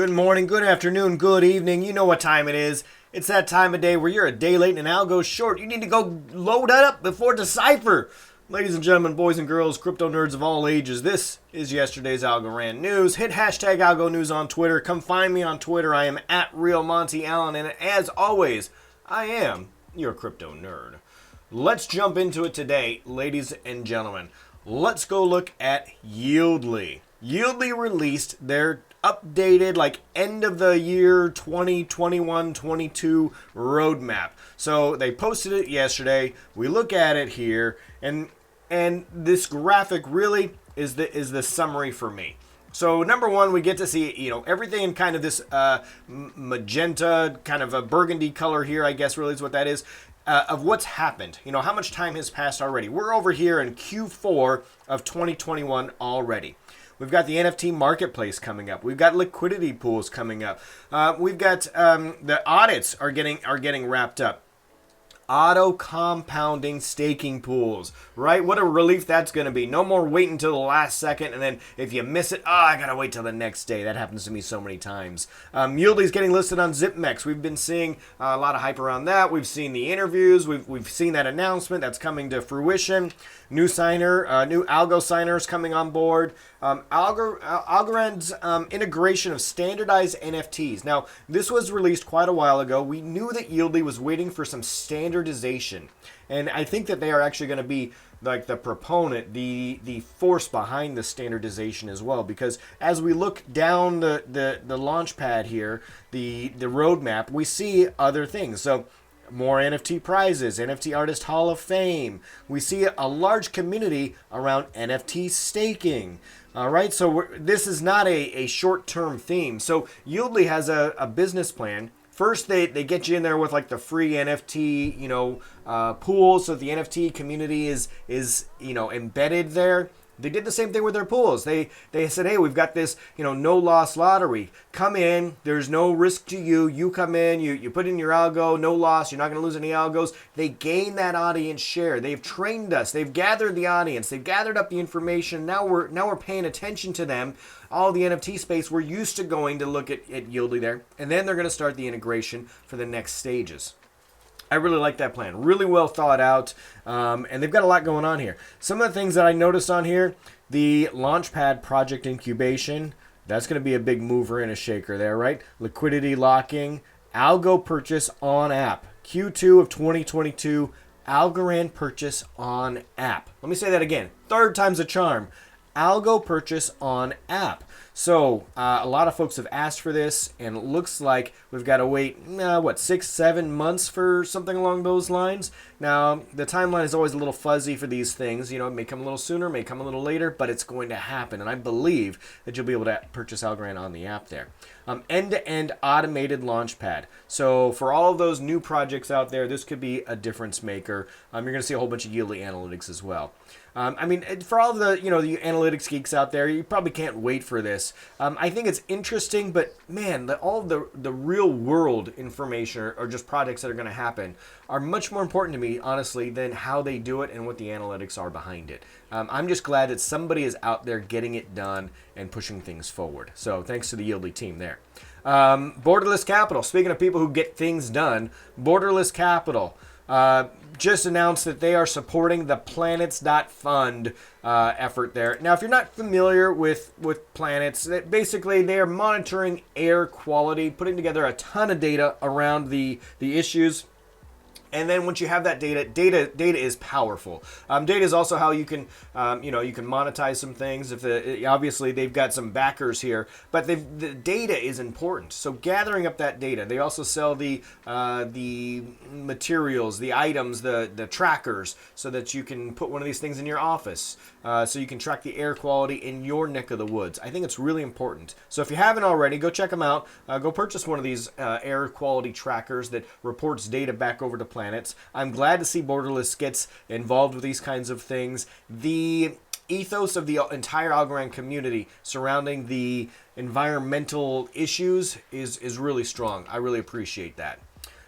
Good morning, good afternoon, good evening. You know what time it is. It's that time of day where you're a day late and Algo short. You need to go load that up before Decipher. Ladies and gentlemen, boys and girls, crypto nerds of all ages, this is yesterday's Algorand news. Hit hashtag AlgoNews on Twitter. Come find me on Twitter. I am at RealMontyAllen, and as always, I am your crypto nerd. Let's jump into it today, ladies and gentlemen. Let's go look at YLDY. YLDY released their updated end of the year 2021-22 roadmap. So they posted it yesterday. We look at it here, and this graphic really is the summary for me. So number one, we get to see everything in kind of this magenta, kind of a burgundy color here, I guess really is what that is. Of what's happened, how much time has passed already. We're over here in Q4 of 2021 already. We've got the NFT marketplace coming up. We've got liquidity pools coming up. We've got the audits are getting wrapped up. Auto compounding staking pools, right? What a relief that's going to be. No more waiting until the last second, and then if you miss it, I got to wait till the next day. That happens to me so many times. YLDY is getting listed on ZipMex. We've been seeing a lot of hype around that. We've seen the interviews. We've seen that announcement that's coming to fruition. New Algo signers coming on board. Algorand's integration of standardized NFTs. Now, this was released quite a while ago. We knew that YLDY was waiting for some standardization, and I think that they are actually going to be like the proponent, the force behind the standardization as well, because as we look down the Launchpad here, the roadmap, we see other things. So more NFT prizes, NFT Artist Hall of Fame. We see a large community around NFT staking. All right, so this is not a short-term theme. So YLDY has a business plan. First, they get you in there with the free NFT, pool, so the NFT community is embedded there. They did the same thing with their pools. They said, hey, we've got this, no loss lottery. Come in. There's no risk to you. You come in. You put in your algo. No loss. You're not going to lose any algos. They gain that audience share. They've trained us. They've gathered the audience. They've gathered up the information. Now we're paying attention to them. All the NFT space, we're used to going to look at YLDY there, and then they're going to start the integration for the next stages. I really like that plan. Really well thought out, and they've got a lot going on here. Some of the things that I noticed on here, the Launchpad project incubation, that's going to be a big mover and a shaker there, right? Liquidity locking, Algo purchase on app. Q2 of 2022, Algorand purchase on app. Let me say that again. Third time's a charm. Algo purchase on app. So a lot of folks have asked for this, and it looks like we've got to wait 6-7 months for something along those lines. Now the timeline is always a little fuzzy for these things. It may come a little sooner, may come a little later, but it's going to happen, and I believe that you'll be able to purchase Algorand on the app there. End-to-end automated Launchpad. So for all of those new projects out there, this could be a difference maker. You're going to see a whole bunch of YLDY analytics as well. For all of the the analytics geeks out there, you probably can't wait for this. I think it's interesting, but man, all of the real world information or just projects that are going to happen are much more important to me, honestly, than how they do it and what the analytics are behind it. I'm just glad that somebody is out there getting it done and pushing things forward. So thanks to the YLDY team there. Borderless Capital. Speaking of people who get things done, Borderless Capital just announced that they are supporting the Planets.fund effort there. Now, if you're not familiar with Planets, basically they are monitoring air quality, putting together a ton of data around the issues. And then once you have that data is powerful. Data is also how you can, you can monetize some things. Obviously they've got some backers here, but the data is important. So gathering up that data, they also sell the materials, the items, the trackers, so that you can put one of these things in your office, so you can track the air quality in your neck of the woods. I think it's really important. So if you haven't already, go check them out. Go purchase one of these air quality trackers that reports data back over to Planets. I'm glad to see Borderless gets involved with these kinds of things. The ethos of the entire Algorand community surrounding the environmental issues is really strong. I really appreciate that.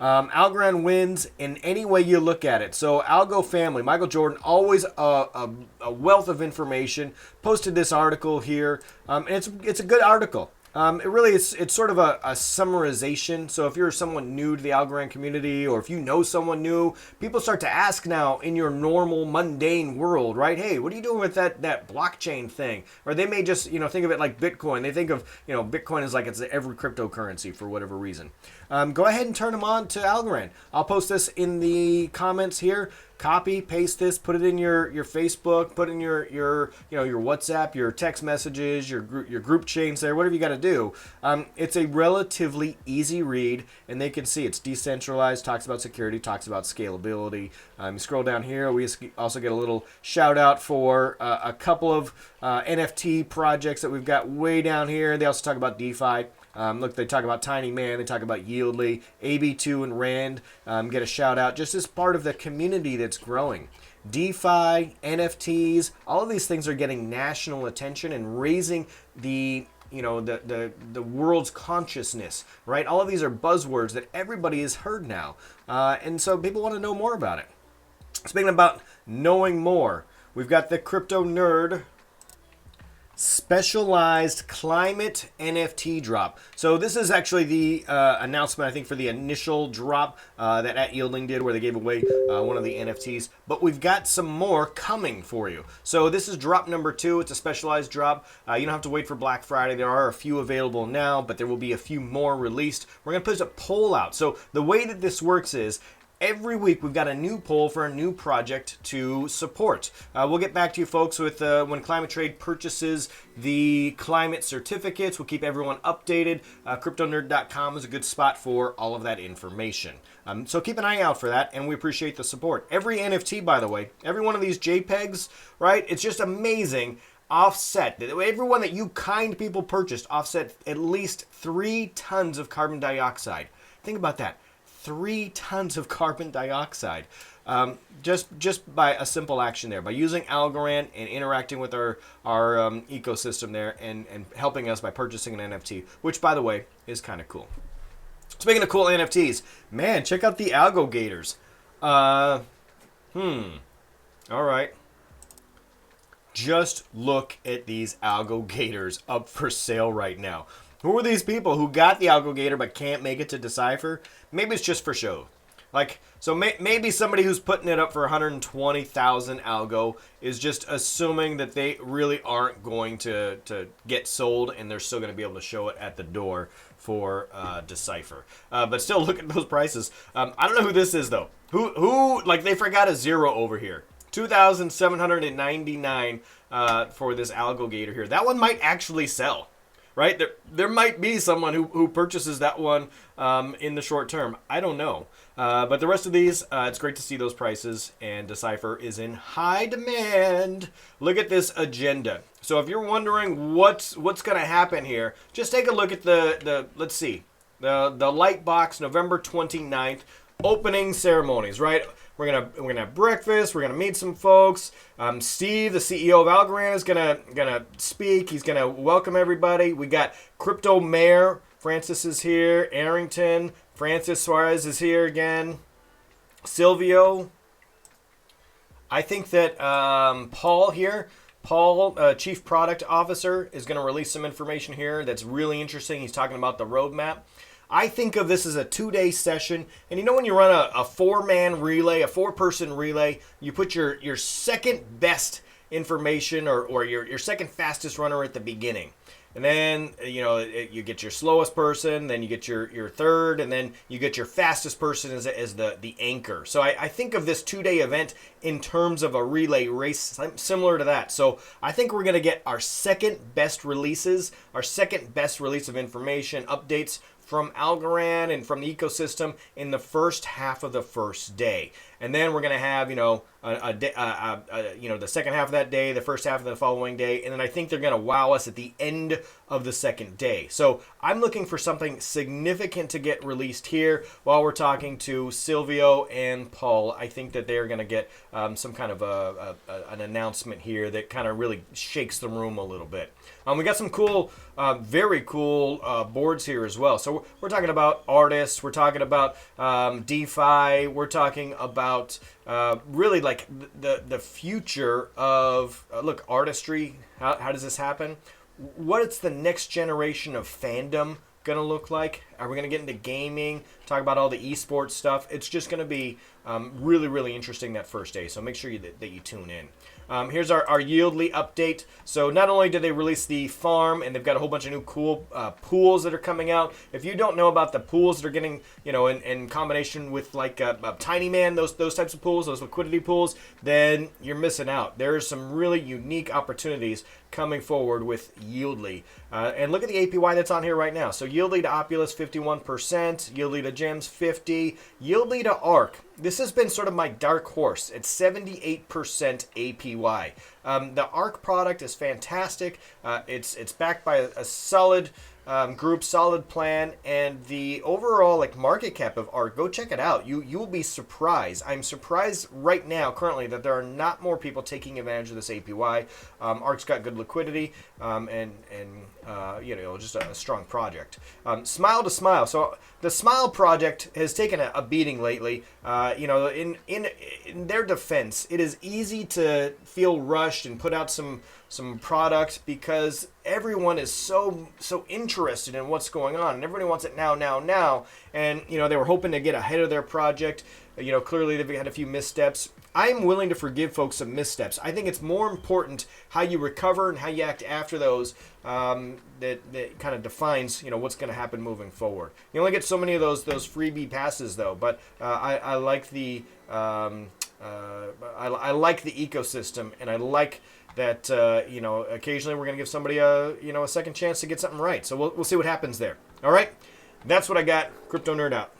Algorand wins in any way you look at it. So Algo family, Michael Jordan, always a wealth of information. Posted this article here, and it's a good article. It really is, it's sort of a summarization. So if you're someone new to the Algorand community, or if you know someone new, people start to ask now in your normal mundane world, right? Hey, what are you doing with that blockchain thing? Or they may just, think of it like Bitcoin. They think of, Bitcoin as like it's every cryptocurrency for whatever reason. Go ahead and turn them on to Algorand. I'll post this in the comments here. Copy, paste this, put it in your Facebook, put in your WhatsApp, your text messages, your group chains there, whatever you got to do. It's a relatively easy read, and they can see it's decentralized, talks about security, talks about scalability. You scroll down here, we also get a little shout out for a couple of NFT projects that we've got way down here. They also talk about DeFi. Look, they talk about Tiny Man, they talk about YLDY, AB2 and Rand, get a shout out just as part of the community that's growing. DeFi, NFTs, all of these things are getting national attention and raising the world's consciousness, right? All of these are buzzwords that everybody has heard now. And so people want to know more about it. Speaking about knowing more, we've got the KryptoNurd specialized climate NFT drop. So this is actually the announcement, I think, for the initial drop that @YLDY did, where they gave away one of the NFTs. But we've got some more coming for you. So this is drop number 2. It's a specialized drop. You don't have to wait for Black Friday. There are a few available now, but there will be a few more released. We're going to put a poll out. So the way that this works is, every week we've got a new poll for a new project to support. We'll get back to you folks with when Climate Trade purchases the climate certificates. We'll keep everyone updated. KryptoNurd.com is a good spot for all of that information. So keep an eye out for that, and we appreciate the support. Every NFT, by the way, every one of these JPEGs, right? It's just amazing. Offset, everyone that you kind people purchased offset at least 3 tons of carbon dioxide. Think about that. 3 tons of carbon dioxide, just by a simple action there, by using Algorand and interacting with our ecosystem there, and helping us by purchasing an NFT, which, by the way, is kind of cool. Speaking of cool NFTs, man, check out the Algo gators. All right. Just look at these Algo gators up for sale right now. Who are these people who got the Algo gator but can't make it to Decipher? Maybe it's just for show. Maybe somebody who's putting it up for 120,000 Algo is just assuming that they really aren't going to get sold, and they're still going to be able to show it at the door for Decipher. But still, look at those prices. I don't know who this is, though. Who they forgot a 0 over here. 2,799 for this Algo gator here. That one might actually sell. Right? There might be someone who purchases that one in the short term. I don't know. But the rest of these, it's great to see those prices, and Decipher is in high demand. Look at this agenda. So if you're wondering what's going to happen here, just take a look at let's see, the Lightbox November 29th opening ceremonies, right? We're gonna have breakfast. We're gonna meet some folks. Steve, the CEO of Algorand, is gonna speak. He's gonna welcome everybody. We got Crypto Mayor Francis is here. Arrington, Francis Suarez is here again. Silvio. I think that Paul, Chief Product Officer, is gonna release some information here that's really interesting. He's talking about the roadmap. I think of this as a 2-day session, and when you run a 4-man relay, a 4-person relay, you put your second best information or your second fastest runner at the beginning. And then, you get your slowest person, then you get your third, and then you get your fastest person as the anchor. So I think of this 2-day event in terms of a relay race similar to that. So I think we're going to get our second best releases, our second best release of information, updates from Algorand and from the ecosystem in the first half of the first day. And then we're going to have, the second half of that day, the first half of the following day, and then I think they're going to wow us at the end of the second day. So I'm looking for something significant to get released here while we're talking to Silvio and Paul. I think that they're going to get some kind of an announcement here that kind of really shakes the room a little bit. We got some cool, very cool boards here as well. So we're talking about artists, we're talking about DeFi, we're talking about really like the future of, artistry. How does this happen? what's the next generation of fandom going to look like? Are we going to get into gaming, talk about all the esports stuff? It's just going to be really, really interesting that first day. So make sure that you tune in. Here's our YLDY update. So not only did they release the farm, and they've got a whole bunch of new cool pools that are coming out. If you don't know about the pools that are getting, in combination with like Tiny Man, those types of pools, those liquidity pools, then you're missing out. There are some really unique opportunities coming forward with YLDY. And look at the APY that's on here right now. So YLDY to Opulus, 51%, YLDY to Gems, 50%, YLDY to ARC. This has been sort of my dark horse. It's 78% APY. The ARC product is fantastic. It's backed by a solid group, solid plan, and the overall market cap of ARC. Go check it out. You will be surprised. I'm surprised right now, currently, that there are not more people taking advantage of this APY. ARC's got good liquidity, and just a strong project. Smile to Smile. So the Smile project has taken a beating lately. In their defense, it is easy to feel rushed and put out some product because everyone is so interested in what's going on, and everybody wants it now. And they were hoping to get ahead of their project. Clearly they've had a few missteps. I'm willing to forgive folks some missteps. I think it's more important how you recover and how you act after those that kind of defines what's going to happen moving forward. You only get so many of those freebie passes though, but I like the I like the ecosystem, and I like that occasionally we're going to give somebody a second chance to get something right. So we'll see what happens there. All right, that's what I got. KryptoNurd out.